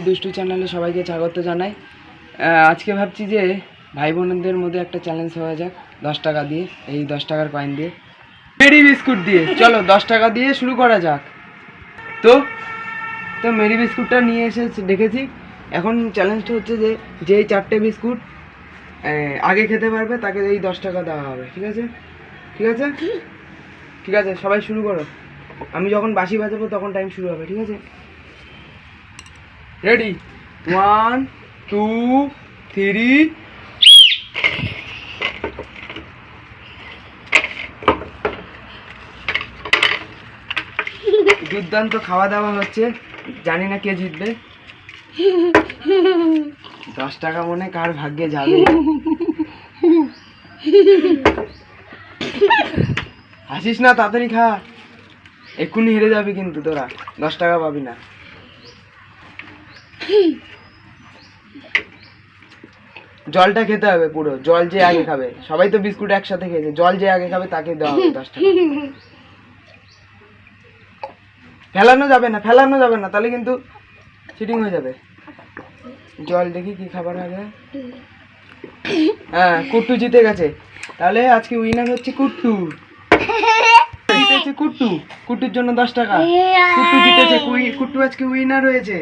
দুষ্টু চ্যানেলে সবাইকে স্বাগত জানাই। আজকে ভাবছি যে ভাই বোনদের মধ্যে একটা চ্যালেঞ্জ হওয়া যাক 10 টাকা দিয়ে, এই 10 টাকার কয়েন দিয়ে, মেরি বিস্কুট দিয়ে। চলো 10 টাকা দিয়ে শুরু করা যাক। তো তো মেরি বিস্কুটটা নিয়ে এসে দেখেছি। এখন চ্যালেঞ্জটা হচ্ছে যে যেই 4টে বিস্কুট আগে খেতে পারবে তাকে এই 10 টাকা দেওয়া হবে। ঠিক আছে ঠিক আছে ঠিক আছে, সবাই শুরু করো। আমি যখন বাঁশি বাজাবো তখন টাইম শুরু হবে। ঠিক আছে, রেডি? 1 2 3। দুর্দান্ত খাওয়া দাওয়া হচ্ছে, জানি না কে জিতবে। 10 টাকা মনে কার ভাগ্যে যাবে। হাসিস না, তাড়াতাড়ি খা, এক্ষুনি হেরে যাবি কিন্তু তোরা, 10 টাকা পাবি না। জলটা খেতে হবে পুরো, জল যে আগে খাবে। সবাই তো বিস্কুট একসাথে খেয়েছে, জল যে আগে খাবে তাকে দেওয়া হবে 10 টাকা। ফেলানো যাবে না, ফেলানো যাবে না, তাহলে কিন্তু চিটিং হয়ে যাবে। জল দেখি কি খাবার আগে। হ্যাঁ, কুট্টু জিতে গেছে। তাহলে আজকে উইনার হচ্ছে কুট্টু। জিতেছে কুট্টু, কুট্টুর জন্য 10 টাকা। কুট্টু জিতেছে, কুট্টু আজকে উইনার হয়েছে।